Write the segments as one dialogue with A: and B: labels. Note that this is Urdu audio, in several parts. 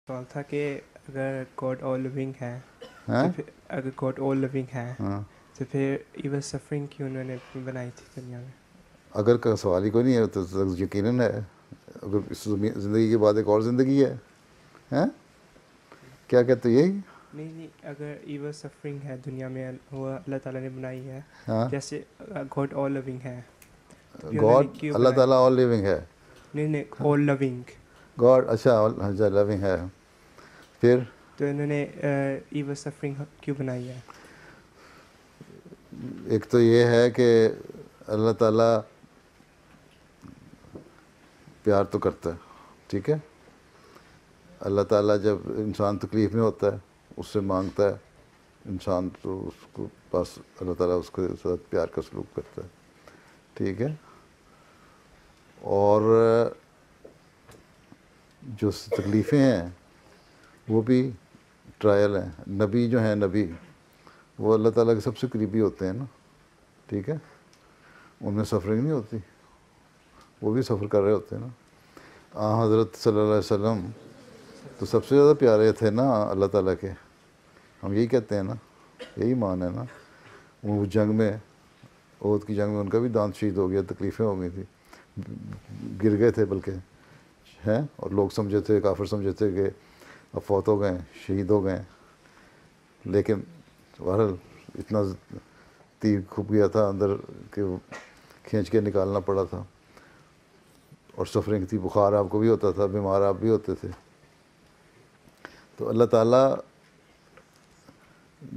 A: سوال تھا کہ اگر گاڈ آل لیونگ ہے
B: ہاں
A: تو پھر اگر گاڈ آل لیونگ ہے
B: ہاں
A: تو پھر ایون سفرنگ کیوں انہوں نے بنائی تھی دنیا میں؟
B: اگر کا سوال ہی کوئی نہیں ہے تو یقیناً ہے. اگر اس زندگی کے بعد ایک اور زندگی ہے. ہاں کیا کہتے یہی؟
A: نہیں اگر ایون سفرنگ ہے دنیا میں وہ اللہ تعالیٰ نے بنائی ہے،
B: ہاں
A: جیسے گاڈ آل لیونگ ہے تو پھر انہوں
B: گاڈ
A: نے کیوں
B: اللہ
A: بنائی؟
B: تعالیٰ آل لیونگ ہے.
A: نہیں آل لیونگ
B: گاڈ اچھا لیونگ ہے. پھر
A: تو انہوں نے ایون سفرنگ کیوں بنائی ہے؟
B: ایک تو یہ ہے کہ اللہ تعالیٰ پیار تو کرتا ہے. ٹھیک ہے. اللہ تعالیٰ جب انسان تکلیف میں ہوتا ہے اس سے مانگتا ہے انسان تو اس کو پاس اللہ تعالیٰ اس کے ساتھ پیار کا سلوک کرتا ہے. ٹھیک ہے. اور جو تکلیفیں ہیں وہ بھی ٹرائل ہیں. نبی جو ہیں نبی وہ اللہ تعالیٰ کے سب سے قریبی ہوتے ہیں نا. ٹھیک ہے. ان میں سفرنگ نہیں ہوتی، وہ بھی سفر کر رہے ہوتے ہیں نا. حضرت صلی اللہ علیہ وسلم تو سب سے زیادہ پیارے تھے نا اللہ تعالیٰ کے. ہم یہی کہتے ہیں نا، یہی مان ہے نا. وہ جنگ میں احد کی جنگ میں ان کا بھی دانت شہید ہو گیا، تکلیفیں ہو گئی تھی، گر گئے تھے بلکہ ہیں. اور لوگ سمجھے تھے، کافر سمجھے تھے کہ اب فوت ہو گئے، شہید ہو گئے. لیکن بہرحال اتنا تیر کھپ گیا تھا اندر کہ وہ کھینچ کے نکالنا پڑا تھا. اور سفرنگ تھی، بخار آپ کو بھی ہوتا تھا، بیمار آپ بھی ہوتے تھے. تو اللہ تعالیٰ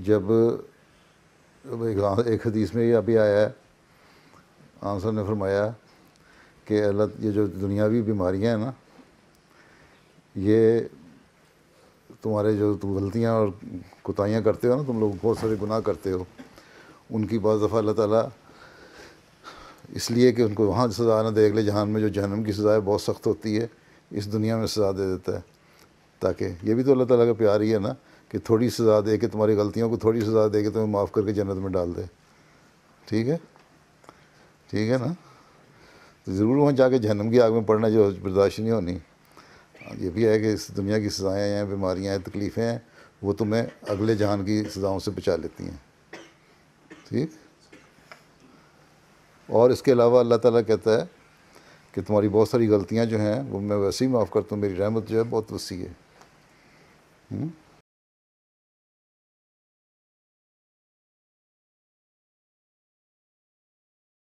B: جب ایک حدیث میں یہ ابھی آیا ہے، آن صاحب نے فرمایا کہ یہ جو دنیاوی بیماریاں ہیں نا، یہ تمہارے جو تم غلطیاں اور کوتاہیاں کرتے ہو نا، تم لوگ بہت سارے گناہ کرتے ہو، ان کی بعض دفعہ اللہ تعالیٰ اس لیے کہ ان کو وہاں سزا نہ دے، اگلے جہان میں جو جہنم کی سزا ہے بہت سخت ہوتی ہے، اس دنیا میں سزا دے دیتا ہے. تاکہ یہ بھی تو اللہ تعالیٰ کا پیار ہی ہے نا کہ تھوڑی سزا دے کے، تمہاری غلطیوں کو تھوڑی سزا دے کے تمہیں معاف کر کے جنت میں ڈال دے. ٹھیک ہے. ٹھیک ہے نا. تو ضرور وہاں جا کے جہنم کی آگ میں پڑنا جو برداشت نہیں ہونی. یہ بھی ہے کہ اس دنیا کی سزائیں ہیں، بیماریاں ہیں، تکلیفیں ہیں، وہ تمہیں اگلے جہان کی سزاؤں سے بچا لیتی ہیں. ٹھیک. اور اس کے علاوہ اللہ تعالیٰ کہتا ہے کہ تمہاری بہت ساری غلطیاں جو ہیں وہ میں ویسے ہی معاف کرتا ہوں، میری رحمت جو ہے بہت وسیع ہے.